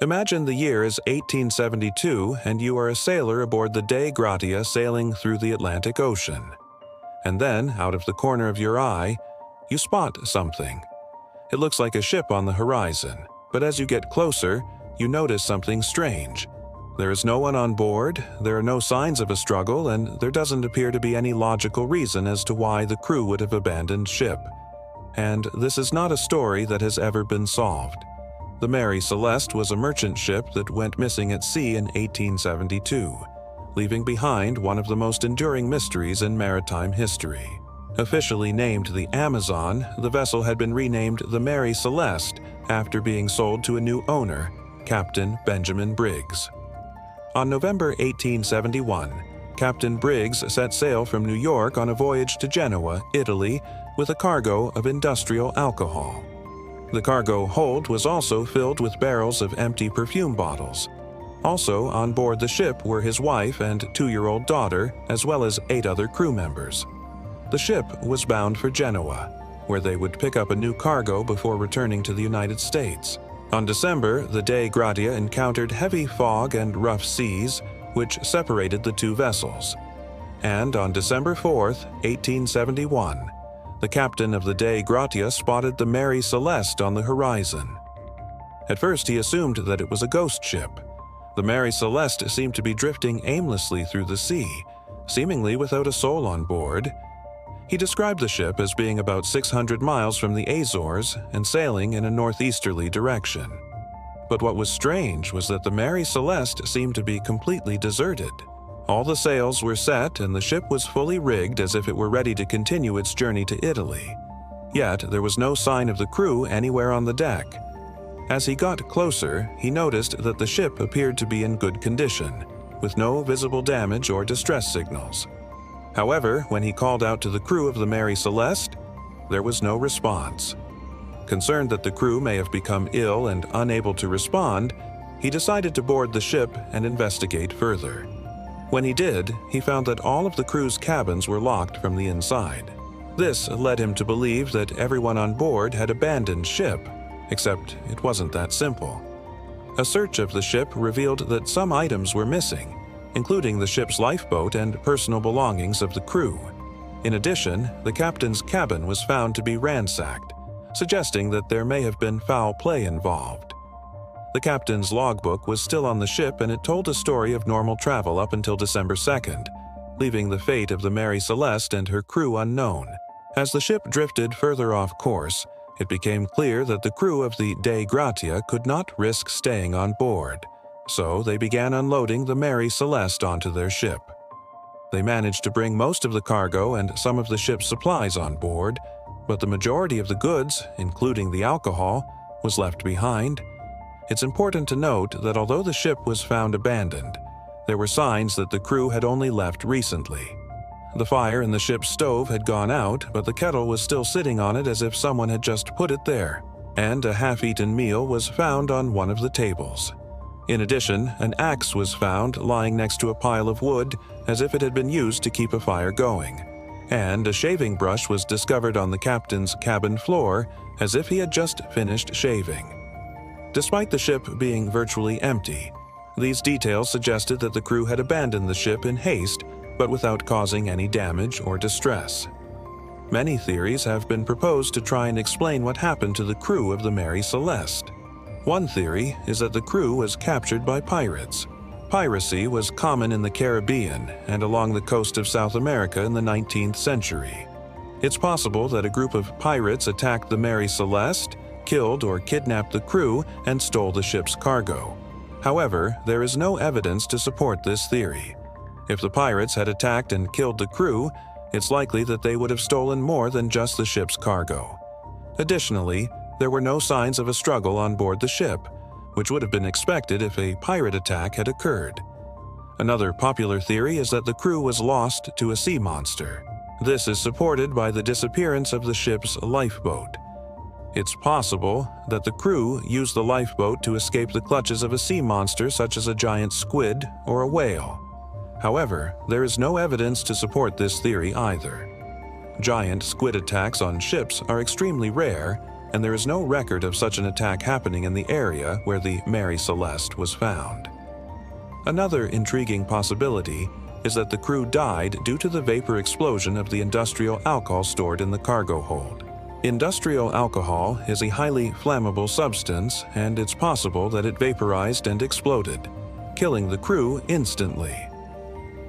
Imagine the year is 1872 and you are a sailor aboard the Dei Gratia sailing through the Atlantic Ocean. And then, out of the corner of your eye, you spot something. It looks like a ship on the horizon, but as you get closer, you notice something strange. There is no one on board, there are no signs of a struggle, and there doesn't appear to be any logical reason as to why the crew would have abandoned ship. And this is not a story that has ever been solved. The Mary Celeste was a merchant ship that went missing at sea in 1872, leaving behind one of the most enduring mysteries in maritime history. Officially named the Amazon, the vessel had been renamed the Mary Celeste after being sold to a new owner, Captain Benjamin Briggs. On November 1871, Captain Briggs set sail from New York on a voyage to Genoa, Italy, with a cargo of industrial alcohol. The cargo hold was also filled with barrels of empty perfume bottles. Also on board the ship were his wife and 2-year-old daughter, as well as 8 other crew members. The ship was bound for Genoa, where they would pick up a new cargo before returning to the United States. On December, the Dei Gratia encountered heavy fog and rough seas, which separated the two vessels. And on December 4, 1871, the captain of the Dei Gratia spotted the Mary Celeste on the horizon. At first he assumed that it was a ghost ship. The Mary Celeste seemed to be drifting aimlessly through the sea, seemingly without a soul on board. He described the ship as being about 600 miles from the Azores and sailing in a northeasterly direction. But what was strange was that the Mary Celeste seemed to be completely deserted. All the sails were set and the ship was fully rigged as if it were ready to continue its journey to Italy. Yet there was no sign of the crew anywhere on the deck. As he got closer, he noticed that the ship appeared to be in good condition, with no visible damage or distress signals. However, when he called out to the crew of the Mary Celeste, there was no response. Concerned that the crew may have become ill and unable to respond, he decided to board the ship and investigate further. When he did, he found that all of the crew's cabins were locked from the inside. This led him to believe that everyone on board had abandoned ship, except it wasn't that simple. A search of the ship revealed that some items were missing, including the ship's lifeboat and personal belongings of the crew. In addition, the captain's cabin was found to be ransacked, suggesting that there may have been foul play involved. The captain's logbook was still on the ship and it told a story of normal travel up until December 2nd, leaving the fate of the Mary Celeste and her crew unknown. As the ship drifted further off course, it became clear that the crew of the Dei Gratia could not risk staying on board, so they began unloading the Mary Celeste onto their ship. They managed to bring most of the cargo and some of the ship's supplies on board, but the majority of the goods, including the alcohol, was left behind. It's important to note that although the ship was found abandoned, there were signs that the crew had only left recently. The fire in the ship's stove had gone out, but the kettle was still sitting on it as if someone had just put it there, and a half-eaten meal was found on one of the tables. In addition, an axe was found lying next to a pile of wood as if it had been used to keep a fire going, and a shaving brush was discovered on the captain's cabin floor as if he had just finished shaving. Despite the ship being virtually empty, these details suggested that the crew had abandoned the ship in haste, but without causing any damage or distress. Many theories have been proposed to try and explain what happened to the crew of the Mary Celeste. One theory is that the crew was captured by pirates. Piracy was common in the Caribbean and along the coast of South America in the 19th century. It's possible that a group of pirates attacked the Mary Celeste, killed or kidnapped the crew, and stole the ship's cargo. However, there is no evidence to support this theory. If the pirates had attacked and killed the crew, it's likely that they would have stolen more than just the ship's cargo. Additionally, there were no signs of a struggle on board the ship, which would have been expected if a pirate attack had occurred. Another popular theory is that the crew was lost to a sea monster. This is supported by the disappearance of the ship's lifeboat. It's possible that the crew used the lifeboat to escape the clutches of a sea monster such as a giant squid or a whale. However, there is no evidence to support this theory either. Giant squid attacks on ships are extremely rare, and there is no record of such an attack happening in the area where the Mary Celeste was found. Another intriguing possibility is that the crew died due to the vapor explosion of the industrial alcohol stored in the cargo hold. Industrial alcohol is a highly flammable substance, and it's possible that it vaporized and exploded, killing the crew instantly.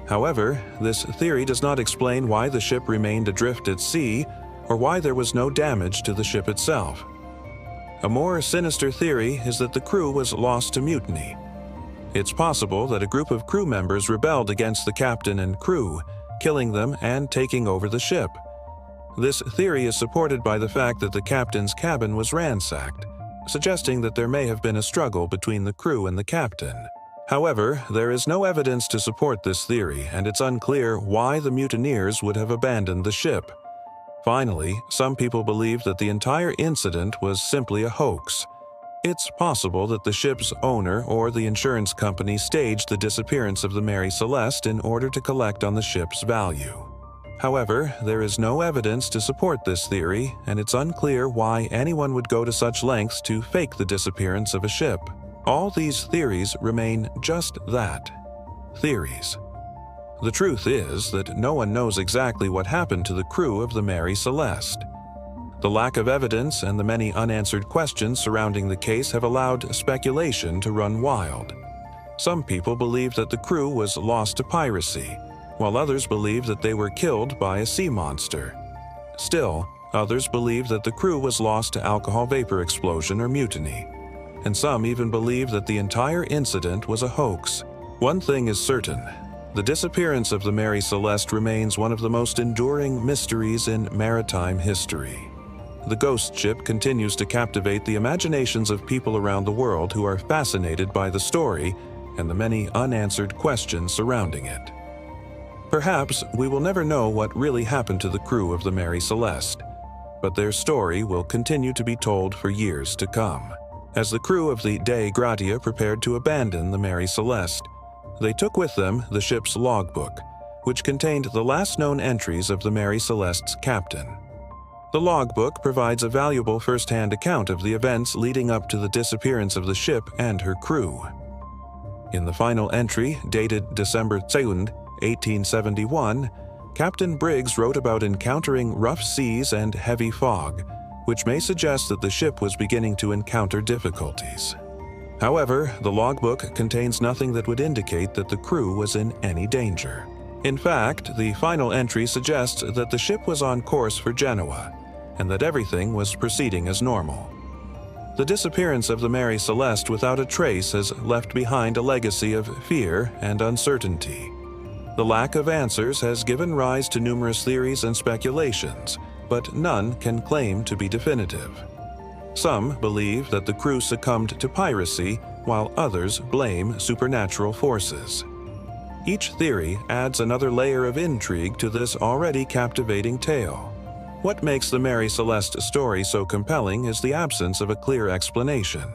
However, this theory does not explain why the ship remained adrift at sea or why there was no damage to the ship itself. A more sinister theory is that the crew was lost to mutiny. It's possible that a group of crew members rebelled against the captain and crew, killing them and taking over the ship. This theory is supported by the fact that the captain's cabin was ransacked, suggesting that there may have been a struggle between the crew and the captain. However, there is no evidence to support this theory, and it's unclear why the mutineers would have abandoned the ship. Finally, some people believe that the entire incident was simply a hoax. It's possible that the ship's owner or the insurance company staged the disappearance of the Mary Celeste in order to collect on the ship's value. However, there is no evidence to support this theory, and it's unclear why anyone would go to such lengths to fake the disappearance of a ship. All these theories remain just that, theories. The truth is that no one knows exactly what happened to the crew of the Mary Celeste. The lack of evidence and the many unanswered questions surrounding the case have allowed speculation to run wild. Some people believe that the crew was lost to piracy, while others believe that they were killed by a sea monster. Still, others believe that the crew was lost to alcohol vapor explosion or mutiny, and some even believe that the entire incident was a hoax. One thing is certain: the disappearance of the Mary Celeste remains one of the most enduring mysteries in maritime history. The ghost ship continues to captivate the imaginations of people around the world who are fascinated by the story and the many unanswered questions surrounding it. Perhaps we will never know what really happened to the crew of the Mary Celeste, but their story will continue to be told for years to come. As the crew of the Dei Gratia prepared to abandon the Mary Celeste, they took with them the ship's logbook, which contained the last known entries of the Mary Celeste's captain. The logbook provides a valuable first-hand account of the events leading up to the disappearance of the ship and her crew. In the final entry, dated December 2nd, 1871, Captain Briggs wrote about encountering rough seas and heavy fog, which may suggest that the ship was beginning to encounter difficulties. However, the logbook contains nothing that would indicate that the crew was in any danger. In fact, the final entry suggests that the ship was on course for Genoa, and that everything was proceeding as normal. The disappearance of the Mary Celeste without a trace has left behind a legacy of fear and uncertainty. The lack of answers has given rise to numerous theories and speculations, but none can claim to be definitive. Some believe that the crew succumbed to piracy, while others blame supernatural forces. Each theory adds another layer of intrigue to this already captivating tale. What makes the Mary Celeste story so compelling is the absence of a clear explanation.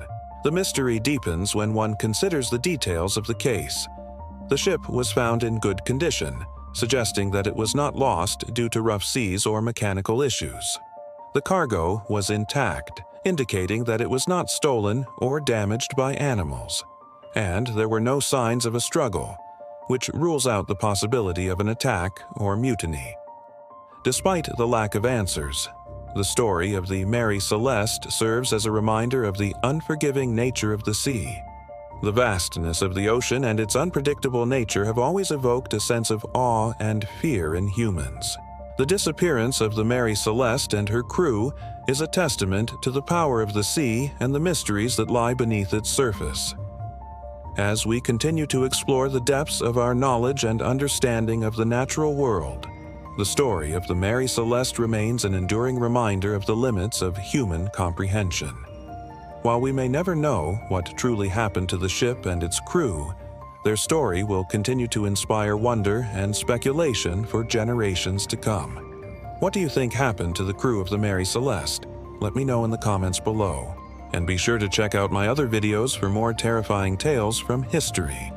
The mystery deepens when one considers the details of the case. The ship was found in good condition, suggesting that it was not lost due to rough seas or mechanical issues. The cargo was intact, indicating that it was not stolen or damaged by animals. And there were no signs of a struggle, which rules out the possibility of an attack or mutiny. Despite the lack of answers, the story of the Mary Celeste serves as a reminder of the unforgiving nature of the sea. The vastness of the ocean and its unpredictable nature have always evoked a sense of awe and fear in humans. The disappearance of the Mary Celeste and her crew is a testament to the power of the sea and the mysteries that lie beneath its surface. As we continue to explore the depths of our knowledge and understanding of the natural world, the story of the Mary Celeste remains an enduring reminder of the limits of human comprehension. While we may never know what truly happened to the ship and its crew, their story will continue to inspire wonder and speculation for generations to come. What do you think happened to the crew of the Mary Celeste? Let me know in the comments below. And be sure to check out my other videos for more terrifying tales from history.